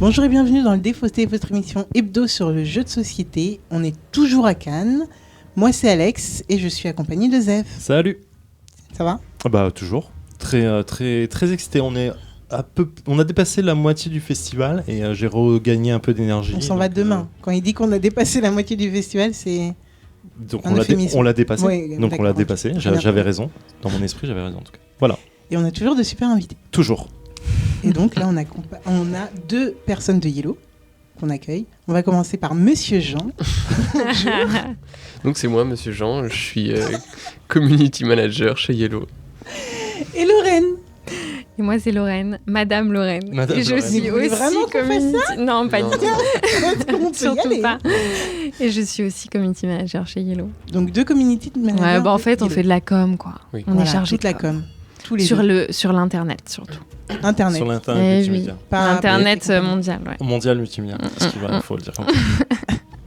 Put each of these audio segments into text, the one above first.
Bonjour et bienvenue dans le Défaussé, votre émission hebdo sur le jeu de société. On est toujours à Cannes. Moi, c'est Alex et je suis accompagné de Zef. Salut. Ça va ? Bah toujours. Très excité. On a dépassé la moitié du festival et j'ai regagné un peu d'énergie. On s'en va demain. Quand il dit qu'on a dépassé la moitié du festival, c'est... Donc on l'a dépassé. Oui, donc on l'a dépassé. J'avais raison. raison. Dans mon esprit, j'avais raison en tout cas. Voilà. Et on a toujours de super invités. Toujours. Et donc là, on a 2 personnes de Yellow qu'on accueille. On va commencer par Monsieur Jean. Donc c'est moi, Monsieur Jean. Je suis community manager chez Yellow. Et Lorraine. Et moi, c'est Lorraine, Madame Lorraine. Et je suis aussi vraiment community... Non, pas du tout. On peut Surtout pas. Et je suis aussi community manager chez Yellow. Donc 2 community managers. Ouais, bah en fait, on fait de la com, quoi. Oui. On est chargé toute la com. Tous les sur l'internet, surtout. Internet. Sur l'internet multimédia. L'internet mondial, ouais. Mondial multimédia. Il faut le dire.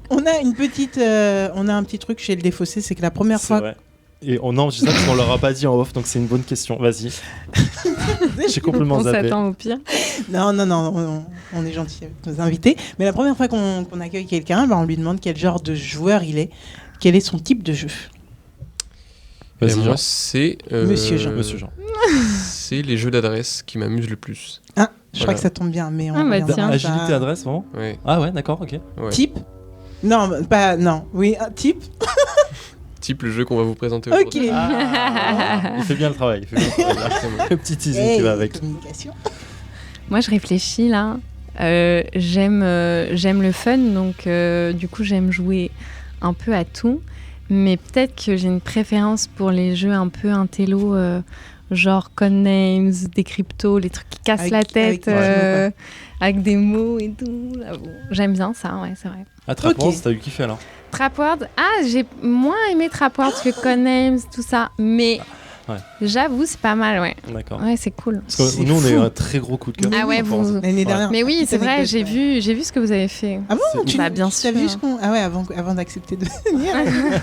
On a un petit truc chez le Défaussé, c'est que la première fois... Vrai. Et non, je dis ça parce qu'on leur a pas dit en off, donc c'est une bonne question. Vas-y. J'ai complètement zappé. On s'attend au pire. Non, on est gentil avec nos invités. Mais la première fois qu'on accueille quelqu'un, on lui demande quel genre de joueur il est, quel est son type de jeu. Et moi, c'est... Monsieur Jean. C'est les jeux d'adresse qui m'amusent le plus. Ah, je crois que ça tombe bien, mais on tiens. Agilité adresse, vraiment. Ouais. Ah ouais, d'accord, ok. Ouais. Type ? Non, pas... Non, oui, type. Type le jeu qu'on va vous présenter aujourd'hui. Ok. Il fait bien le travail. Le petit teasing qui va avec. Communication. Moi, je réfléchis, là. J'aime le fun, donc du coup, j'aime jouer un peu à tout. Mais peut-être que j'ai une préférence pour les jeux un peu intello, genre Codenames, des cryptos, les trucs qui cassent la tête, avec des mots et tout. Là, bon, j'aime bien ça, ouais, c'est vrai. Ah, Trapwars, t'as eu kiffé alors ? Trapwars, j'ai moins aimé Trapwars que Codenames, tout ça, mais j'avoue, c'est pas mal, ouais. D'accord. Ouais, c'est cool. Parce que nous, on a eu un très gros coup de cœur. Ah ouais, l'année dernière. Mais oui, c'est vrai, j'ai vu ce que vous avez fait. Ah bon, tu bien sûr. As vu ce qu'on... Ah ouais, avant d'accepter de venir.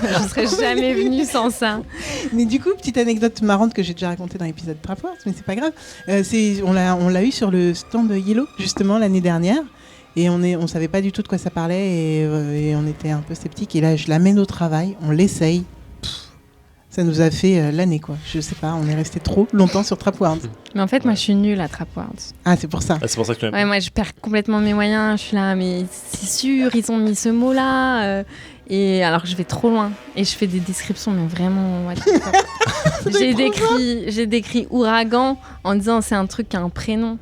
Je serais jamais venue sans ça. Mais du coup, petite anecdote marrante que j'ai déjà racontée dans l'épisode Trapwars, mais c'est pas grave. On l'a eu sur le stand de Yellow, justement, l'année dernière. Et on savait pas du tout de quoi ça parlait et on était un peu sceptiques. Et là, je l'amène au travail, on l'essaye. Ça nous a fait l'année, quoi. Je sais pas, on est resté trop longtemps sur Trapwars. Mais en fait, moi, je suis nulle à Trapwars. Ah, c'est pour ça. Ah, c'est pour ça que tu aimes. Ouais, moi, je perds complètement mes moyens. Je suis là, mais c'est sûr, ils ont mis ce mot-là. Et alors que je vais trop loin. Et je fais des descriptions, mais vraiment... J'ai décrit ouragan en disant c'est un truc qui a un prénom.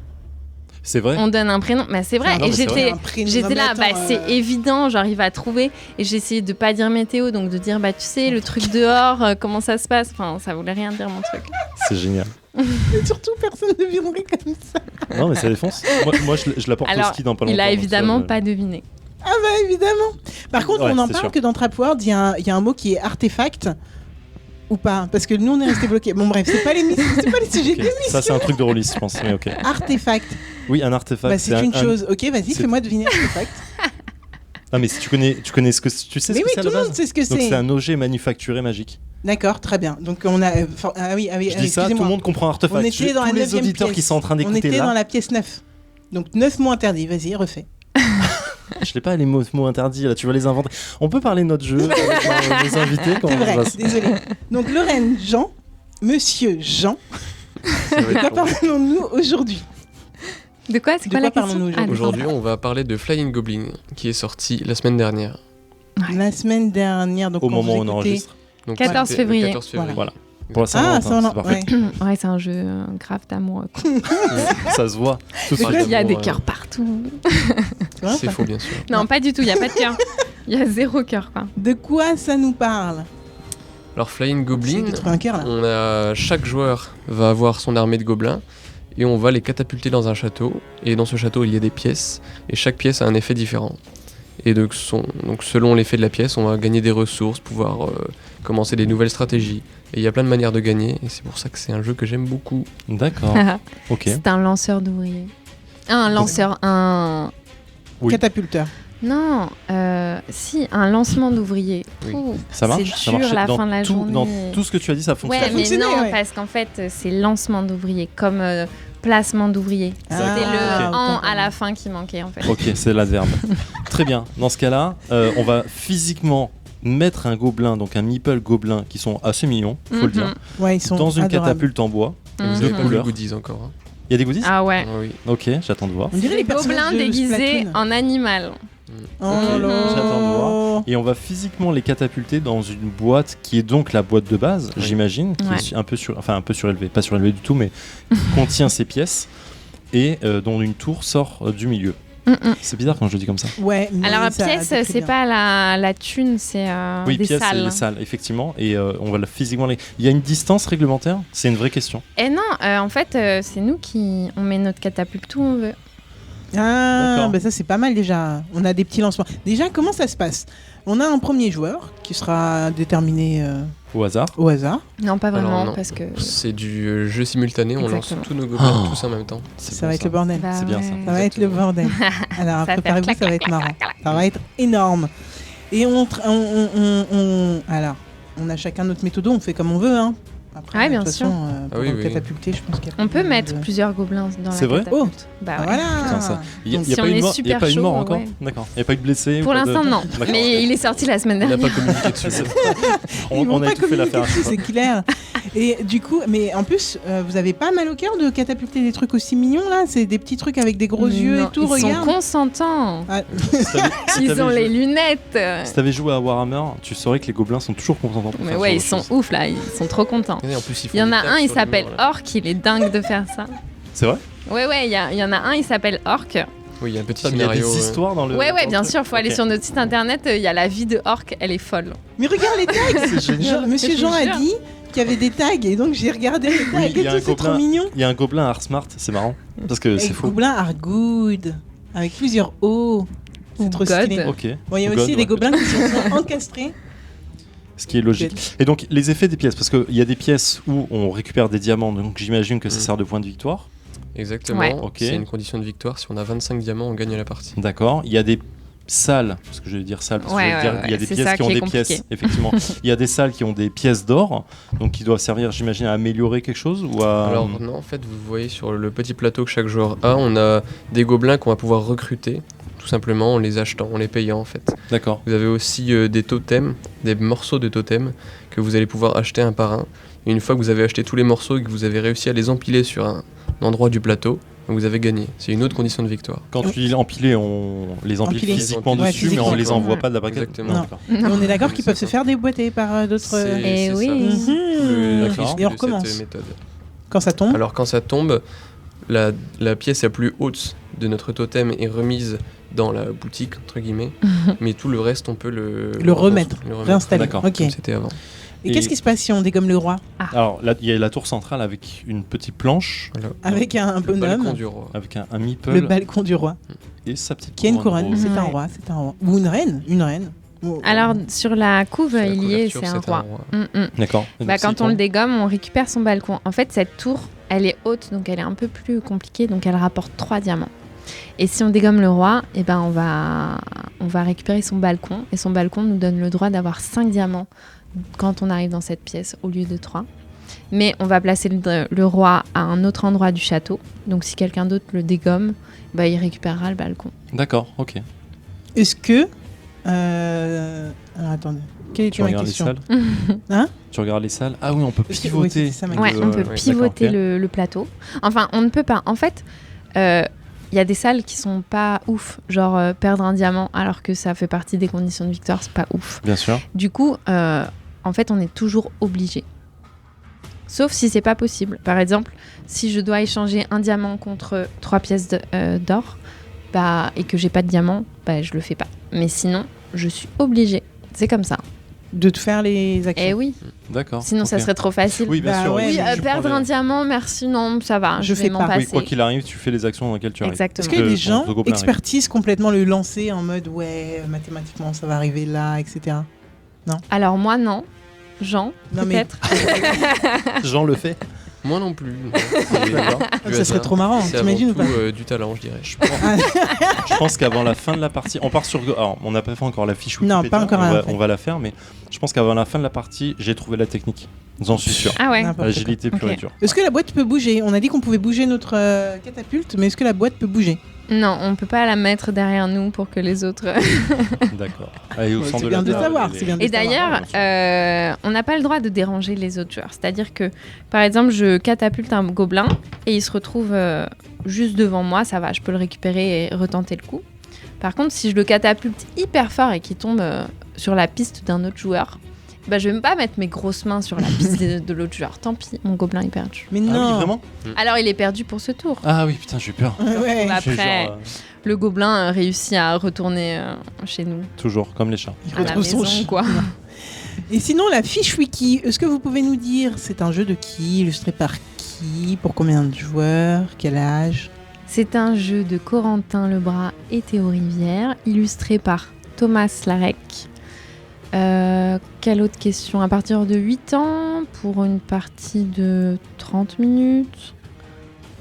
C'est vrai. On donne un prénom, mais c'est vrai. Non, et mais j'étais là, c'est évident, j'arrive à trouver. Et j'ai essayé de pas dire météo, donc de dire, tu sais, le truc dehors, comment ça se passe. Enfin, ça voulait rien dire, mon truc. C'est génial. Et surtout, personne ne viendrait comme ça. Non, mais ça défonce. Moi je l'apporte au ski dans pas longtemps. Il a évidemment pas deviné. Ah bah évidemment. Par contre, on en parle que dans Trapwars, il y a un mot qui est artefact. Ou pas, parce que nous on est restés bloqués. Bon bref, c'est pas les sujets d'émission. Ça c'est un truc de rôliste, je pense. Mais ok. Artefact. Oui, un artefact. Bah, c'est une chose. Ok, vas-y, fais-moi deviner artefact. Ah mais si tu connais ce que tu sais. Mais ce que oui, c'est à tout la le base. monde sait ce que c'est. Donc c'est un objet manufacturé magique. D'accord, très bien. Donc on a. Ah oui. Je dis ça, tout le monde comprend artefact. On était dans tous la les auditeurs pièce. qui sont en train d'écouter là. On était dans la pièce 9. Donc 9 mots interdits. Vas-y, refais. Je l'ai pas les mots interdits là, tu vas les inventer. On peut parler de notre jeu avec les invités. C'est vrai, désolé. Donc Lorraine, Jean, Monsieur Jean. De quoi parlons-nous aujourd'hui ? De quoi la question ? Aujourd'hui, on va parler de Flying Goblin, qui est sorti la semaine dernière. La semaine dernière, donc au moment où on enregistre. Donc 14 février. Voilà. Pour la Saint-Valentin, c'est parfait. Ouais, c'est un jeu grave d'amour. Ça se voit. Il y a des cœurs partout. C'est faux, bien sûr. Non, pas du tout, il n'y a pas de cœur. Il y a 0 cœur, quoi. De quoi ça nous parle ? Alors, Flying Goblin, on a chaque joueur va avoir son armée de gobelins et on va les catapulter dans un château. Et dans ce château, il y a des pièces et chaque pièce a un effet différent. Et donc selon l'effet de la pièce, on va gagner des ressources, pouvoir commencer des nouvelles stratégies. Et il y a plein de manières de gagner, et c'est pour ça que c'est un jeu que j'aime beaucoup. D'accord. Ok. C'est un lanceur d'ouvriers. Un catapulteur. Non, si, un lancement d'ouvriers. Oui. Ça marche. C'est dur la fin de la journée. Dans tout ce que tu as dit, ça fonctionne. Ouais, mais non, parce qu'en fait, c'est lancement d'ouvriers, comme placement d'ouvriers. Ah, C'était le ok. en à la fin qui manquait en fait. Ok, c'est l'adverbe. Très bien. Dans ce cas-là, on va physiquement mettre un gobelin, donc un meeple gobelin, qui sont assez mignons, faut le dire, Ouais, ils sont dans une adorables. catapulte en bois. Et vous Mhm. avez pas vu couleurs. les goodies encore. Hein. Il y a des goodies Ah ouais. Ah oui. Ok, j'attends de voir. On dirait Des les personnages gobelins de déguisés Splatoon. en animal. Oh Ok, là. j'attends de voir. Et on va physiquement les catapulter dans une boîte qui est donc la boîte de base, Oui. j'imagine, qui Ouais. est un peu surélevée, pas surélevée du tout, mais qui contient ces pièces et dont une tour sort du milieu. C'est bizarre quand je le dis comme ça. Ouais, mais Alors ça pièce, décrit c'est bien. pas la thune, c'est Oui, des pièces et salles. les salles, effectivement. Et on va physiquement les. Il y a une distance réglementaire. C'est une vraie question. Et non, en fait, c'est nous qui on met notre catapulte où on veut. Ah, D'accord. bah ça c'est pas mal déjà. On a des petits lancements. Déjà, comment ça se passe? On a un premier joueur qui sera déterminé Au hasard. au hasard. Non, pas vraiment, non. parce que C'est du jeu simultané, on Exactement. lance tous nos gobelins Oh. tous en même temps. Ça va être le bordel. Bah C'est bien ça. ouais. Ça va être le bordel. Alors Ça va préparez-vous, faire ça va être marrant. Ça va être énorme. Et alors, on a chacun notre méthode, on fait comme on veut. Hein. Après, Ouais, bien de toute sûr. façon, Ah pour oui, le oui. catapulter, je pense qu'il y a On pas peut de- mettre plusieurs gobelins dans la C'est vrai catapulte. Bah ouais. Voilà. Putain, ça. Il n'y a, Donc, y a si pas on eu de est mort, y a super pas eu de mort chaud, encore ouais. D'accord. Il n'y a pas eu de blessés Pour ou pas de- l'instant, non. D'accord. Mais il est sorti la semaine On n'a dernière. pas communiqué dessus. Ils On vont a pas tout fait l'affaire. communiquer dessus, c'est clair. Et du coup, mais en plus, vous avez pas mal au cœur de catapulter des trucs aussi mignons là. C'est des petits trucs avec des gros yeux Non, et tout. Ils sont Regarde. consentants. Ah, Ils ont les lunettes. Si t'avais joué à Warhammer, tu saurais que les gobelins sont toujours contents pour Mais faire ouais, ce ils genre sont de choses. ouf là. Ils sont trop contents. En plus, ils font Il y en des a tags un, il sur les s'appelle murs, là. Orc. Il est dingue de faire ça. C'est vrai Ouais, il y en a un, il s'appelle Orc. Oui, il y a un petit Il y a scénario. des histoires dans le. Ouais, dans le bien truc. sûr, faut aller Ok. sur notre site internet. Il y a la vie de Orc, elle est folle. mais regarde les tags. C'est génial. Monsieur Je Jean vous a jure. dit qu'il y avait des tags et donc j'ai regardé les tags Oui, il y et a tout. un C'est trop gobelin. mignon. Il y a un gobelin Art Smart, c'est marrant. Parce que c'est Et faux. gobelins are good avec plusieurs O. C'est Ou trop God. stylé. Ok. Bon, il y a Ou aussi God, des ouais. gobelins qui sont encastrés. Ce qui est logique. Et donc, les effets des pièces, parce qu'il y a des pièces où on récupère des diamants, donc j'imagine que ça Mm. sert de point de victoire. Exactement. Ouais. Ok. C'est une condition de victoire. Si on a 25 diamants, on gagne la partie. D'accord. Il y a des salles, parce que je vais dire salles, parce que Ouais, je veux dire, ouais, il y a ouais. des C'est pièces ça qui ont qui est des compliqué. pièces, effectivement. Il y a des salles qui ont des pièces d'or, donc qui doivent servir, j'imagine, à améliorer quelque chose ou à. Alors non, en fait, vous voyez sur le petit plateau que chaque joueur a, on a des gobelins qu'on va pouvoir recruter, tout simplement en les achetant, en les payant en fait. D'accord. Vous avez aussi des totems, des morceaux de totems que vous allez pouvoir acheter un par un. Et une fois que vous avez acheté tous les morceaux et que vous avez réussi à les empiler sur un endroit du plateau, vous avez gagné. C'est une autre condition de victoire. Quand tu dis empiler, on les empile Empiler. physiquement Ouais, dessus, mais on physiquement, les quoi. envoie pas de la braquette. Exactement. Non. D'accord. Et on est d'accord qu'ils C'est peuvent se ça. faire déboîter par d'autres. C'est Eh oui. ça. Mhm. Le D'accord. risque Et on de cette recommence. méthode. Quand ça tombe. Alors quand ça tombe, la pièce la plus haute de notre totem est remise dans la boutique, entre guillemets, mais tout le reste, on peut le remettre, réinstaller. D'accord. Ok. comme c'était avant. Et qu'est-ce qui se passe si on dégomme le roi Alors, là, il y a la tour centrale avec une petite planche, Voilà. avec un Le balcon bonhomme, du roi. avec un meeple le balcon du roi, et sa petite qui a une couronne. rose. C'est un Ouais. roi, c'est un roi. Ou une reine, une reine. Ou- Alors sur la couve, Sur la il y est, couverture, c'est un roi. D'accord. Et donc, Bah, s'il quand on le tombe- dégomme, on récupère son balcon. En fait, cette tour, elle est haute, donc elle est un peu plus compliquée, donc elle rapporte 3 diamants. Et si on dégomme le roi, eh ben on va récupérer son balcon, et son balcon nous donne le droit d'avoir 5 diamants quand on arrive dans cette pièce au lieu de 3. Mais on va placer le roi à un autre endroit du château, donc si quelqu'un d'autre le dégomme, bah, il récupérera le balcon. D'accord, ok. Est-ce que. Alors attendez. Quelle Tu était ma regardes les question salles Hein Tu regardes les salles Ah oui, on peut Parce que- oui, pivoter. c'était ça ma Ouais, question. on peut Ouais, pivoter d'accord, le plateau. Enfin, on ne peut pas. En fait, il y a des salles qui sont pas ouf, genre perdre un diamant alors que ça fait partie des conditions de victoire, c'est pas ouf. Bien sûr. Du coup, en fait, on est toujours obligé. Sauf si c'est pas possible. Par exemple, si je dois échanger un diamant contre 3 pièces d'or, bah, et que j'ai pas de diamant, bah, je le fais pas. Mais sinon, je suis obligée. C'est comme ça. De te faire les actions. Eh oui, D'accord. sinon ça ok. serait trop facile. Oui, bien Bah sûr. ouais, Oui, mais tu perdre prends un les- diamant, merci, non, ça va. Je Je fais vais m'en pas. passer. Oui, quoi qu'il arrive, tu fais les actions dans lesquelles tu arrives. Exactement. Est-ce qu'il y a Que des gens ton gobelin expertisent complètement le lancer en mode ouais, mathématiquement ça va arriver là, etc. Alors moi, non. Jean, Non, mais- peut-être. Jean le fait. Moi non plus. D'accord. Ça serait trop marrant, C'est t'imagines ou avant pas tout du talent, je dirais. Je pense qu'avant la fin de la partie, on part sur. Alors, on n'a pas fait encore la fiche Wikipédia. Non, pas encore, On va la faire, mais je pense qu'avant la fin de la partie, j'ai trouvé la technique. J'en suis sûr. Ah ouais. N'importe L'agilité pure Ok. et dure. Est-ce que la boîte peut bouger? On a dit qu'on pouvait bouger notre catapulte, mais est-ce que la boîte peut bouger? Non, on peut pas la mettre derrière nous pour que les autres. D'accord. Allez, au centre C'est de bien la de table, savoir. les- C'est bien de Et savoir. d'ailleurs, on n'a pas le droit de déranger les autres joueurs. C'est-à-dire que, par exemple, je catapulte un gobelin et il se retrouve juste devant moi, ça va, je peux le récupérer et retenter le coup. Par contre, si je le catapulte hyper fort et qu'il tombe sur la piste d'un autre joueur, bah, je vais même pas mettre mes grosses mains sur la piste de l'autre joueur. Tant pis, mon gobelin est perdu. Mais Ah oui, non. vraiment Alors, il est perdu pour ce tour. Ah oui, putain, j'ai eu peur. Ouais. Bah, J'ai Après, genre, le gobelin réussit à retourner chez nous, toujours, comme les chats. Il à la retrouve son maison, chien. quoi. Et sinon, la fiche wiki, est-ce que vous pouvez nous dire c'est un jeu de qui, illustré par qui, pour combien de joueurs, quel âge? C'est un jeu de Corentin Lebras et Théo Rivière, illustré par Thomas Larec. Quelle autre question? À partir de 8 ans, pour une partie de 30 minutes.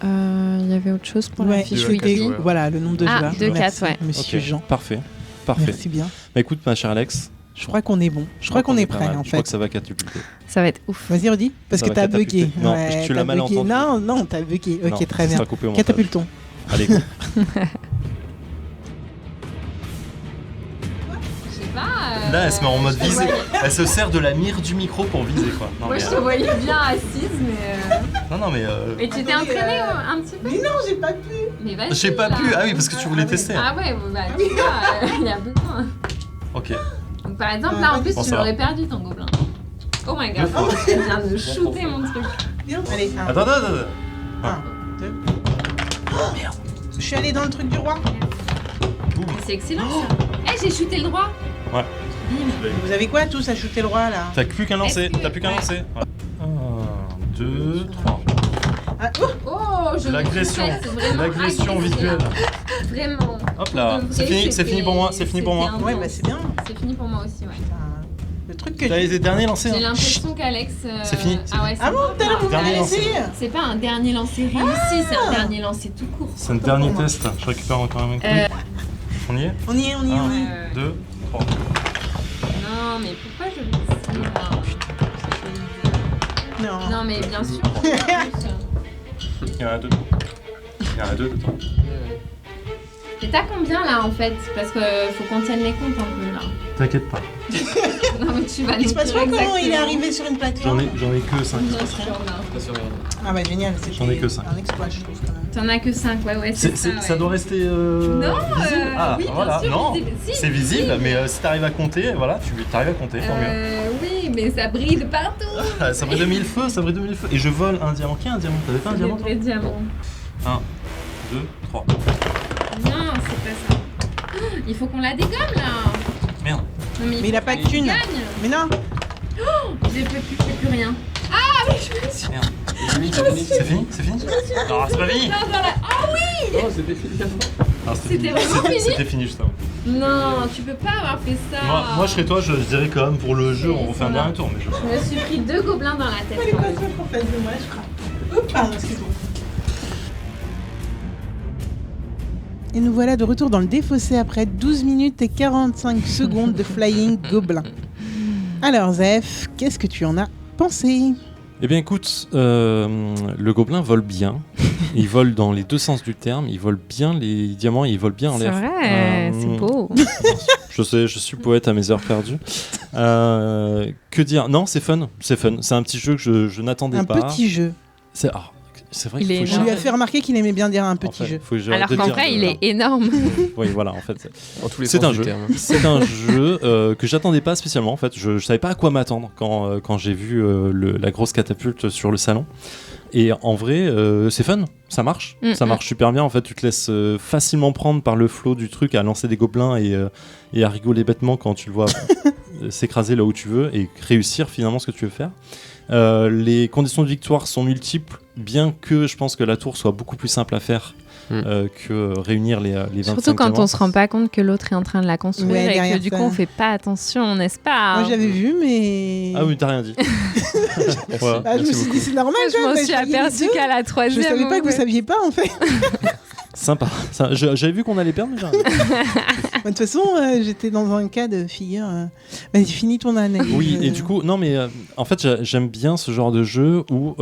Il y avait autre chose pour la Ouais, fiche de wiki. quatre wiki. joueurs. Voilà, le nombre de Ah, joueurs. de Merci, quatre, ouais. Monsieur Ok, Jean. Parfait. Parfait. Merci bien. Bah écoute, ma chère Alex. Je crois qu'on est bon. Je crois qu'on est pas prêt, mal. en Je crois fait. que ça va catapulter. Ça va être ouf. Vas-y, redis. Parce Ça que va t'as bugué. catapulter. Non, tu l'as t'as mal bugué. entendu. Non, t'as bugué. Ok, Non, très ça bien. sera coupé au montage. Catapultons. Allez, go. Je sais pas. Là, elle se met en mode visée. Elle se sert de la mire du micro pour viser, quoi. Non, mais, voyais bien assise, mais. non, mais Et tu t'es Attendez, entraînée un petit peu? Mais non, j'ai pas pu. Mais vas-y. j'ai pas là. pu. Ah oui, parce que tu voulais tester. Ah ouais, bah tu vois, il y a besoin. Ok. Donc, par exemple, là en plus, Bon, tu ça va. l'aurais perdu ton gobelin. Oh my god, elle vient de shooter mon truc. Bien. Allez, un. Attends. 1, 2. Oh merde. Je suis allée dans le truc du roi. Mais c'est excellent ça. Eh, j'ai shooté le droit. Ouais. Bim. Vous avez quoi tous à shooter le roi là? T'as plus qu'un lancer. Est-ce que- T'as plus qu'un ouais. lancer. 1, 2, 3. Ah, oh, Oh, je L'agression. me suis faite vraiment L'agression agressée, visuelle. là. Vraiment. Hop là. Pour de C'est vrai, fini. C'est c'était- fini pour moi. C'est fini pour moi. c'était ouais, intense. bah c'est bien. C'est fini pour moi aussi, ouais. Putain, le truc que T'as les derniers lancés. J'ai hein. l'impression qu'Alex. C'est fini, c'est Ah ouais, Ah bon, tout à l'heure vous Dernier m'avez lancé. laissé. C'est pas un dernier lancer réussi, c'est un dernier lancer tout court. C'est le dernier test. Je récupère encore un mec. On y est On y est, on y est, on y est. 2, 3. Non, mais pourquoi je le dis là Non. Non, mais bien sûr. Il y en a 2. Il y en a 2 dedans. Et t'as combien là en fait? Parce que faut qu'on tienne les comptes un peu là. T'inquiète pas. Non, mais tu vas Il nous se passe dire quoi comment il est exactement. arrivé sur une plateforme? J'en ai que 5. Bien sûr, là. Pas sûr, rien. Ah bah génial, J'en ai c'était que cinq. un exploit je trouve quand même. T'en as que 5, ouais, c'est ça. Ça ouais. doit rester Non, visible. Ah, oui, bien voilà. sûr, Non, visible. Si, c'est visible, si. mais si t'arrives à compter, voilà, tu arrives à compter, tant mieux. Oui, mais ça brille de partout. Ah, ça brille de mille feux, ça brille de mille feux. Et je vole un diamant. Qui a un diamant? T'avais pas un Des diamant? vrais diamants. 1, 2, 3. Non, c'est pas ça. Oh, il faut qu'on la dégomme là. Merde. Non, Mais il a pas de thune. gagne. Mais non. J'ai plus rien. Ah, mais je me suis. Merde. C'est fini? C'est fini? Non, c'est pas fini. Dans la... Ah oui. Non, c'était fini avant. Ah, C'était vraiment fini? C'était fini juste avant. Non, tu peux pas avoir fait ça. Moi, je serais toi, je dirais quand même pour le jeu, on refait un Voilà. dernier tour. Mais je... Je me suis pris 2 gobelins dans la tête. Elle est quand pas même. trop en face de moi, je crois. Hop, pardon, excuse-moi. Et nous voilà de retour dans le défaussé après 12 minutes et 45 secondes de Flying Gobelin. Alors Zef, qu'est-ce que tu en as pensé? Eh bien écoute, le gobelin vole bien. Il vole dans les deux sens du terme. Il vole bien les diamants et il vole bien en C'est l'air. vrai, c'est beau. Je sais, je suis poète à mes heures perdues. Que dire? Non, c'est fun. C'est fun. C'est un petit jeu que je n'attendais Un pas. petit jeu. C'est vrai Il qu'il est faut que Je énorme. lui ai fait remarquer qu'il aimait bien dire un petit en fait, jeu. faut que j'arrête Alors de qu'en dire vrai, que- il est énorme. Oui, voilà, en fait. En tous les C'est sens un du jeu. terme. C'est un jeu que j'attendais pas spécialement. En fait, je savais pas à quoi m'attendre quand j'ai vu la grosse catapulte sur le salon. Et en vrai, c'est fun, ça marche. Ça marche super bien. En fait, tu te laisses facilement prendre par le flow du truc à lancer des gobelins et à rigoler bêtement quand tu le vois s'écraser là où tu veux et réussir finalement ce que tu veux faire. Les conditions de victoire sont multiples, bien que je pense que la tour soit beaucoup plus simple à faire que réunir les 25 Surtout quand diamants. on se rend pas compte que l'autre est en train de la construire Ouais, et que derrière du ça. coup on fait pas attention, n'est-ce pas? Moi, j'avais vu, mais. Ah oui, t'as rien dit. Voilà. Ah, je me suis dit, c'est normal, Je m'en suis aperçue qu'à la Je troisième. savais pas que vous ouais. saviez pas, en fait. Sympa. J'avais vu qu'on allait perdre, mais j'ai rien dit. De toute façon, j'étais dans un cas de figure. Vas-y, finis ton analyse. Oui, et du coup, non, mais en fait, j'aime bien ce genre de jeu où,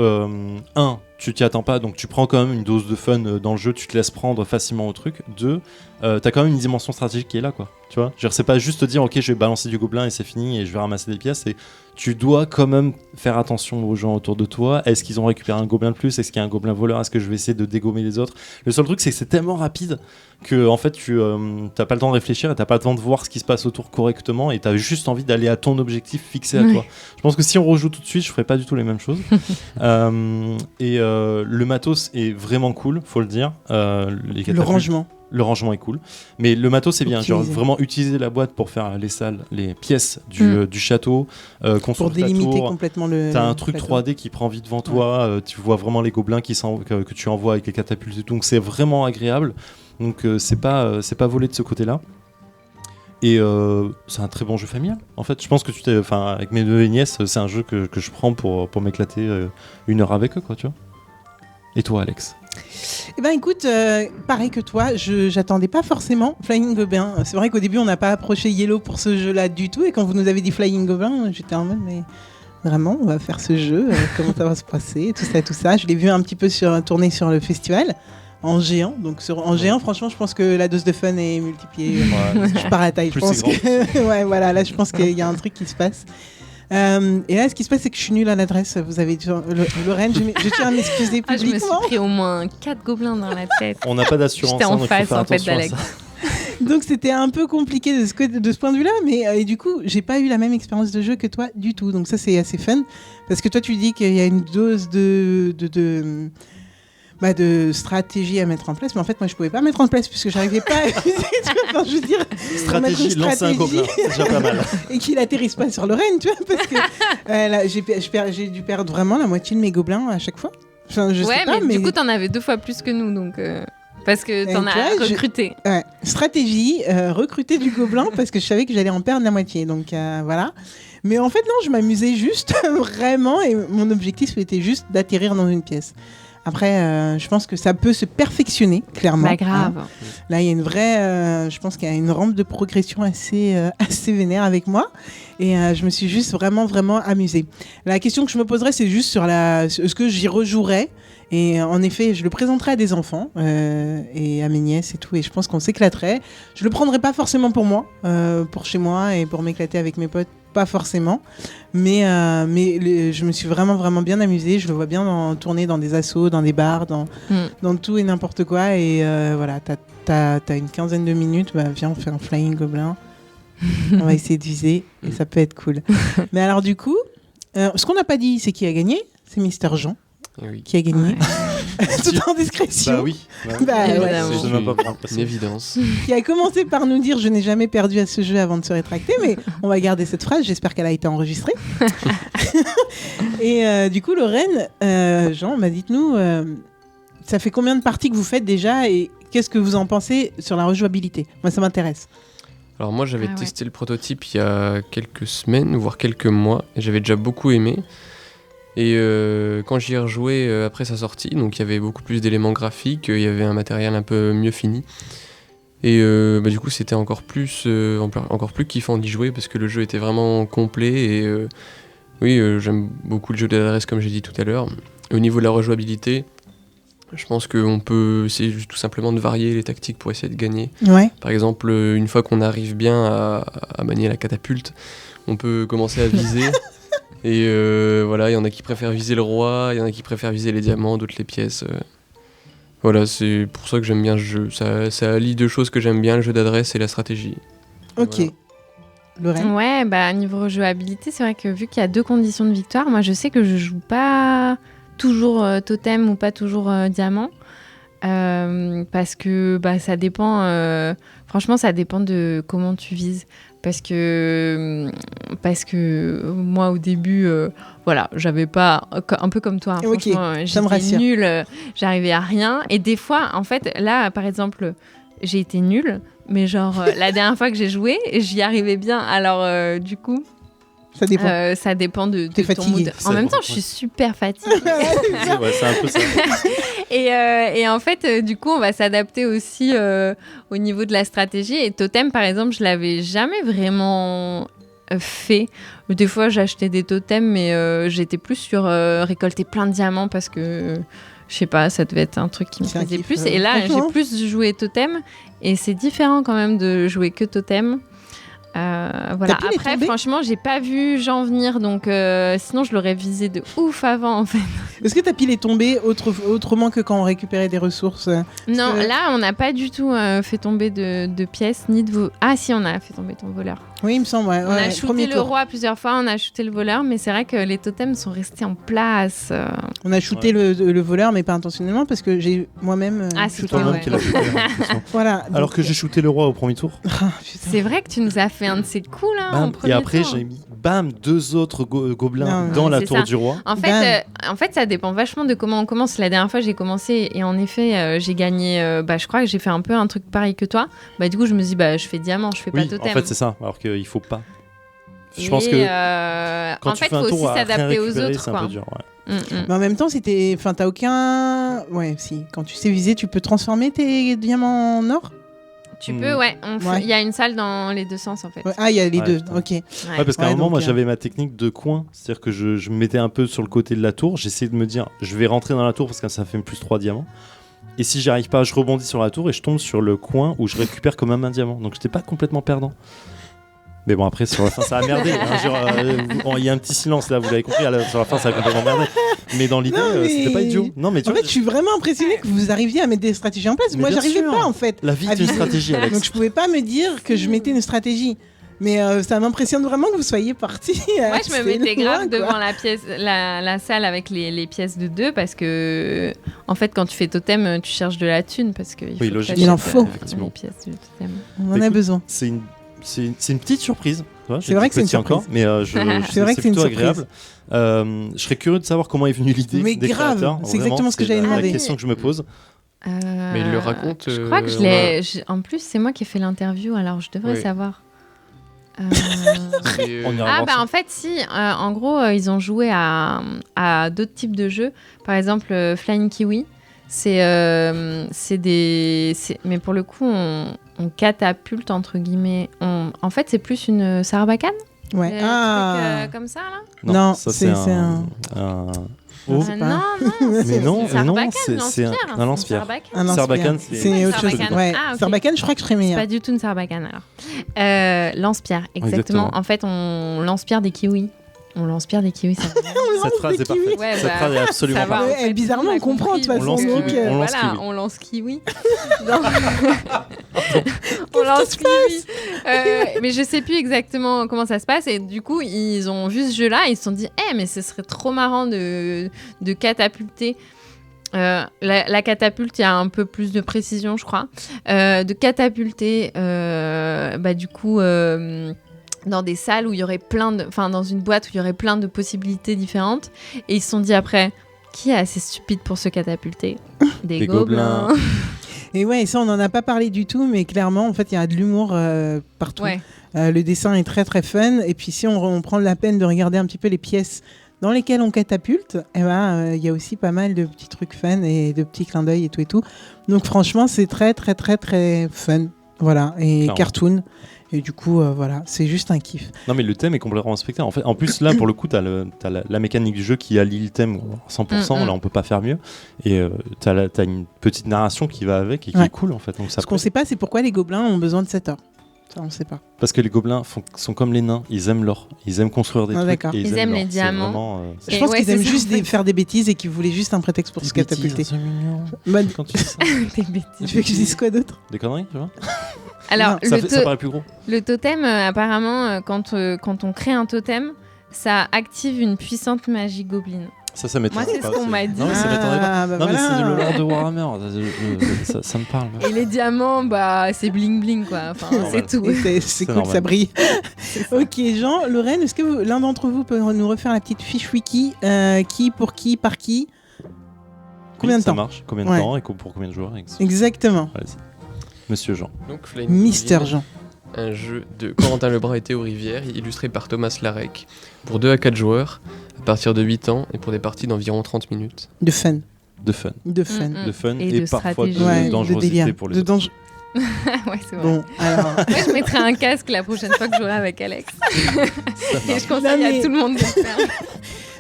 tu t'y attends pas, donc tu prends quand même une dose de fun dans le jeu, tu te laisses prendre facilement au truc. 2, t'as quand même une dimension stratégique qui est là, quoi. Tu vois, c'est pas juste te dire, ok, je vais balancer du gobelin et c'est fini et je vais ramasser des pièces. Et tu dois quand même faire attention aux gens autour de toi. Est-ce qu'ils ont récupéré un gobelin de plus? Est-ce qu'il y a un gobelin voleur? Est-ce que je vais essayer de dégommer les autres? Le seul truc, c'est que c'est tellement rapide que en fait, tu t'as pas le temps de réfléchir et t'as pas le temps de voir ce qui se passe autour correctement et t'as juste envie d'aller à ton objectif fixé à toi. Je pense que si on rejoue tout de suite, je ferais pas du tout les mêmes choses. Le matos est vraiment cool, faut le dire. Les catapultes, le rangement est cool, mais le matos c'est bien, genre vraiment utiliser la boîte pour faire les salles, les pièces du château, pour délimiter complètement le. T'as un truc 3D qui prend vie devant toi, tu vois vraiment les gobelins que tu envoies avec les catapultes et tout, donc c'est vraiment agréable. Donc c'est pas volé de ce côté-là. Et c'est un très bon jeu familial. En fait, je pense que avec mes neveux et nièces, c'est un jeu que je prends pour m'éclater une heure avec eux, quoi, tu vois. Et toi, Alex? Eh ben écoute, pareil que toi, j'attendais pas forcément Flying Goblin. C'est vrai qu'au début, on n'a pas approché Yellow pour ce jeu-là du tout. Et quand vous nous avez dit Flying Goblin, j'étais en mode, mais vraiment, on va faire ce jeu, comment ça va se passer, tout ça. Je l'ai vu un petit peu tourner sur le festival. En géant, en géant, franchement, je pense que la dose de fun est multipliée. Je pars à taille, je pense que. Ouais, voilà, là, je pense qu'il y a un truc qui se passe. Et là, ce qui se passe, c'est que je suis nulle à l'adresse. Vous avez Lorraine, je tiens à m'excuser publiquement. Je me suis pris au moins 4 gobelins dans la tête. On n'a pas d'assurance. J'étais en face, en fait, d'Alex. Donc, c'était un peu compliqué de ce point de vue-là, mais et du coup, j'ai pas eu la même expérience de jeu que toi du tout. Donc ça, c'est assez fun, parce que toi, tu dis qu'il y a une dose de stratégie à mettre en place, mais en fait moi je pouvais pas mettre en place puisque j'arrivais pas à enfin, je veux dire, stratégie, lancer un gobelin, c'est déjà pas mal. Et qu'il atterrisse pas sur le Rennes, tu vois, parce que là, j'ai dû perdre vraiment la moitié de mes gobelins à chaque fois. Enfin, je sais pas, mais du coup t'en avais 2 fois plus que nous, donc parce que t'en as recruté. Stratégie, recruter du gobelin parce que je savais que j'allais en perdre la moitié, donc voilà. Mais en fait non, je m'amusais juste vraiment, et mon objectif était juste d'atterrir dans une pièce. Après, je pense que ça peut se perfectionner, clairement. Bah grave. Hein. Là, il y a une vraie... je pense qu'il y a une rampe de progression assez vénère avec moi. Et je me suis juste vraiment, vraiment amusée. La question que je me poserais, c'est juste sur ce que j'y rejouerais. Et en effet, je le présenterai à des enfants et à mes nièces et tout. Et je pense qu'on s'éclaterait. Je le prendrais pas forcément pour moi, pour chez moi et pour m'éclater avec mes potes. Pas forcément, mais je me suis vraiment, vraiment bien amusée. Je le vois bien tourner dans des assos, dans des bars, dans tout et n'importe quoi. Et voilà, t'as une quinzaine de minutes. Bah, viens, on fait un Flying Goblin. On va essayer de viser et ça peut être cool. Mais alors, du coup, ce qu'on n'a pas dit, c'est qui a gagné. C'est Mister Jean qui a gagné. Tout en discrétion. Bah oui. C'est une évidence. Qui a commencé par nous dire: je n'ai jamais perdu à ce jeu avant de se rétracter, mais on va garder cette phrase, j'espère qu'elle a été enregistrée. Et du coup, Lorraine, Jean, dites-nous, ça fait combien de parties que vous faites déjà et qu'est-ce que vous en pensez sur la rejouabilité? Moi, ça m'intéresse. Alors moi, j'avais testé le prototype il y a quelques semaines, voire quelques mois, et j'avais déjà beaucoup aimé. Et quand j'y ai rejoué après sa sortie, donc il y avait beaucoup plus d'éléments graphiques, il y avait un matériel un peu mieux fini. Et du coup, c'était encore plus kiffant d'y jouer parce que le jeu était vraiment complet. Et j'aime beaucoup le jeu d'adresse comme j'ai dit tout à l'heure. Au niveau de la rejouabilité, je pense qu'on peut essayer tout simplement de varier les tactiques pour essayer de gagner. Ouais. Par exemple, une fois qu'on arrive bien à manier la catapulte, on peut commencer à viser. Et voilà, il y en a qui préfèrent viser le roi, il y en a qui préfèrent viser les diamants, d'autres les pièces. Voilà, c'est pour ça que j'aime bien ce jeu. Ça allie 2 choses que j'aime bien, le jeu d'adresse et la stratégie. Ok. Voilà. Lorraine. Ouais, niveau rejouabilité, c'est vrai que vu qu'il y a 2 conditions de victoire, moi je sais que je joue pas toujours totem ou pas toujours diamant. Parce que ça dépend, franchement ça dépend de comment tu vises. parce que moi au début voilà, j'avais pas un peu comme toi, Ok, franchement, ça me j'étais rassure. nulle, j'arrivais à rien et des fois en fait là par exemple, j'ai été nulle mais genre la dernière fois que j'ai joué, j'y arrivais bien. Alors du coup Ça dépend. ça dépend de T'es ton fatiguée. mood. Ça En même dépend, temps, je suis ouais. super fatiguée. Ouais, c'est un peu ça. Et en fait, du coup, on va s'adapter aussi au niveau de la stratégie. Et Totem, par exemple, je l'avais jamais vraiment fait. Des fois, j'achetais des totems, mais j'étais plus sur récolter plein de diamants parce que, je sais pas, ça devait être un truc qui me C'est un plaisait kiff, plus. Et là, j'ai franchement. plus joué Totem. Et c'est différent quand même de jouer que Totem. Voilà. T'as pu les Après, tomber franchement, j'ai pas vu Jean venir, donc sinon je l'aurais visé de ouf avant en fait. Est-ce que t'as pu les tomber autrement que quand on récupérait des ressources Non, que- là on n'a pas du tout fait tomber de pièces ni de Ah si, on a fait tomber ton voleur. Oui, il me semble, ouais. On a ouais, shooté premier le tour. roi plusieurs fois, on a shooté le voleur, mais c'est vrai que les totems sont restés en place. On a shooté le voleur, mais pas intentionnellement, parce que j'ai moi-même Ah, c'est shooté toi, un Toi-même ouais. qui l'as fait, j'ai l'impression. Voilà. Alors donc- que j'ai shooté le roi au premier tour. Ah, putain. C'est vrai que tu nous as fait un de ces coups là en Bam. Et premier après, tour. j'ai mis bam 2 autres gobelins Non, dans ouais, la c'est tour ça. du roi. En fait, ça dépend vachement de comment on commence. La dernière fois, j'ai commencé et en effet, j'ai gagné. Je crois que j'ai fait un peu un truc pareil que toi. Du coup, je me dis, je fais diamant, je fais pas Oui, totem. en fait, c'est ça. Alors qu'il faut pas. Je Et, pense que en quand tu fait, fais un faut aussi tour à rien s'adapter aux récupérer, autres. c'est un Quoi. peu dur. Ouais. Mais en même temps, c'était. Enfin, t'as aucun. Ouais, si. Quand tu sais viser, tu peux transformer tes diamants en or. Tu peux, ouais. Ouais. Il y a une salle dans les deux sens, en fait. Ouais. Ah, il y a les Ouais, deux. putain. Ok. Ouais. Ouais, parce qu'à un Ouais, moment, donc, moi, j'avais ma technique de coin. C'est-à-dire que je me mettais un peu sur le côté de la tour. J'essayais de me dire, je vais rentrer dans la tour parce que ça fait plus 3 diamants. Et si j'y arrive pas, je rebondis sur la tour et je tombe sur le coin où je récupère quand même un diamant. Donc, j'étais pas complètement perdant. Mais bon, après, sur la fin, ça a merdé. Hein, il y a un petit silence là, vous l'avez compris. Sur la fin, ça a complètement merdé. Mais dans l'idée, Non, mais- c'était pas idiot. Non, mais tu En vois, fait, je suis vraiment impressionnée que vous arriviez à mettre des stratégies en place. Mais Moi, bien j'arrivais sûr. pas, en fait. la vie, à c'est une viser. stratégie, Alex. Donc, je pouvais pas me dire que je mettais une stratégie. Mais ça m'impressionne vraiment que vous soyez parti. Moi, je me mettais grave devant la pièce, la salle avec les pièces de 2 parce que, en fait, quand tu fais totem, tu cherches de la thune parce que Oui, faut que logique. t'achètes, Il en faut. Effectivement. les pièces du totem. On en a Écoute, besoin. C'est une petite surprise. Tu vois, C'est j'ai vrai dit que c'est une petit encore, surprise. mais C'est vrai que c'est une plutôt surprise. agréable. Je serais curieux de savoir comment est venue l'idée Mais des grave, créateurs. c'est exactement Vraiment, ce que j'allais la demander. question que je me pose. Mais il le raconte, Je crois que je on l'ai. En plus, c'est moi qui ai fait l'interview, alors je devrais Oui. savoir. C'est- On ira voir ça. En fait, si. En gros, ils ont joué à d'autres types de jeux. Par exemple, Flying Kiwi. Mais pour le coup, on catapulte, entre guillemets. En fait, c'est plus une sarbacane. Ouais. Le Ah. truc, comme ça, là. Non, ça c'est un. Oh. sais pas. Non, Mais non, c'est non, Sarbacane, c'est un lance-pierre. Sarbacane. Un lance-pierre. Sarbacane, C'est autre chose. Sarbacane. Ouais. Ah, ok. Sarbacane, je crois que je serais C'est meilleur. pas du tout une sarbacane alors. Lance-pierre, exactement. Exactement. En fait, on lance-pierre des kiwis. On lance-pierre des kiwis, ça va. Cette phrase est parfaite. Ouais, Cette phrase est absolument ça va, parfaite. en fait, Bizarrement, tout le monde on comprend, a de toute compris. façon, donc, Donc, on lance voilà, kiwi. on lance kiwi. Non. On lance kiwi. Mais je sais plus exactement comment ça se passe. Et du coup, ils ont vu ce jeu-là et ils se sont dit, mais ce serait trop marrant de catapulter. La catapulte, il y a un peu plus de précision, je crois. De catapulter, du coup, dans des salles où il y aurait dans une boîte où il y aurait plein de possibilités différentes. Et ils se sont dit après, qui est assez stupide pour se catapulter? Des gobelins. Et ouais, ça, on n'en a pas parlé du tout, mais clairement, en fait, il y a de l'humour partout. Ouais. Le dessin est très, très fun. Et puis, si on prend la peine de regarder un petit peu les pièces dans lesquelles on catapulte, il y a aussi pas mal de petits trucs fun et de petits clins d'œil et tout et tout. Donc, franchement, c'est très, très, très, très fun. Voilà. Et Clairement. cartoon. Et du coup, voilà, c'est juste un kiff. Non, mais le thème est complètement respecté. En plus, là, pour le coup, t'as la mécanique du jeu qui allie le thème 100%. Là, on peut pas faire mieux. Et t'as une petite narration qui va avec et qui Ouais. est cool, en fait. Donc, ça Ce qu'on sait pas, c'est pourquoi les gobelins ont besoin de 7 heures. Ça, on sait pas. Parce que les gobelins sont comme les nains. Ils aiment l'or. Ils aiment construire des Ah, trucs. d'accord. et Ils aiment l'or. les C'est diamants. vraiment, Je Et pense ouais, qu'ils aiment c'est ça, juste en fait. faire des bêtises et qu'ils voulaient juste un prétexte pour se catapulter. C'est mignon. Bah, Quand tu dis ça. Des bêtises. tu veux que je dise quoi d'autre? Des conneries, tu vois Alors, Non, ça paraît plus gros. le totem, apparemment, quand on crée un totem, ça active une puissante magie gobeline. Ça m'étonnerait Moi, c'est pas. ce qu'on m'a dit. Non, mais ça m'étonnerait pas. Bah Non, mais c'est le voilà. lore de Warhammer. Ça me parle. Et les diamants, bah, c'est bling bling, quoi. Enfin, Normal. c'est tout. Et c'est cool, normal. ça brille. Ok, Jean, Lorraine, est-ce que l'un d'entre vous peut nous refaire la petite fiche wiki qui, pour qui, par qui? Combien de Ça temps? marche. Combien de Ouais. temps et pour combien de joueurs? Exactement. Allez-y. Monsieur Jean. Donc, Flying Mister Goblin, Jean. un jeu de Corentin Lebrun et Théo Rivière, illustré par Thomas Larec, pour 2 à 4 joueurs, à partir de 8 ans, et pour des parties d'environ 30 minutes. De fun. De fun. De fun. Mm. De fun Et et, de parfois stratégie. de Ouais, dangerosité délire. pour les De autres. danger. Ouais, c'est vrai. Bon, alors. Moi, je mettrai un casque la prochaine fois que je jouerai avec Alex. Et je conseille Non, mais- à tout le monde de le faire.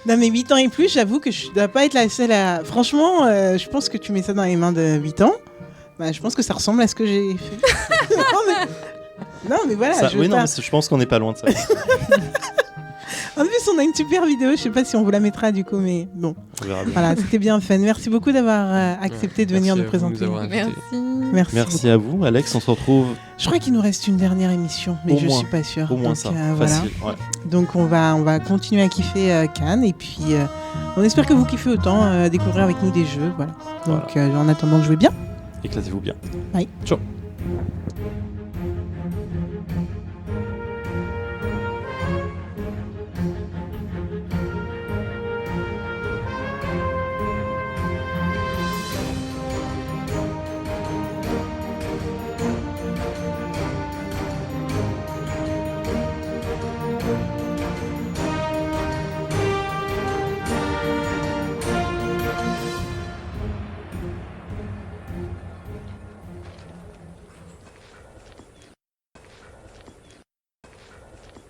Non, mais 8 ans et plus, j'avoue que je dois pas être la seule à. Franchement, je pense que tu mets ça dans les mains de 8 ans. Bah, je pense que ça ressemble à ce que j'ai fait. non, mais voilà. Ça- je oui, veux non, pas- mais je pense qu'on n'est pas loin de ça. En plus, on a une super vidéo. Je sais pas si on vous la mettra du coup, mais bon. On verra bien. Voilà, c'était bien fun. Merci beaucoup d'avoir accepté de venir nous Merci à vous de présenter. nous avoir invités. Merci. Merci à vous, Alex. On se retrouve Je crois qu'il nous reste une dernière émission, mais Au je moins. suis pas sûre. au moins Donc, ça. voilà. Facile. Ouais. Donc on va continuer à kiffer Cannes et puis on espère que vous kiffez autant découvrir avec nous des jeux. Voilà. Donc en attendant de jouer bien. Éclatez-vous bien. Bye. Ciao.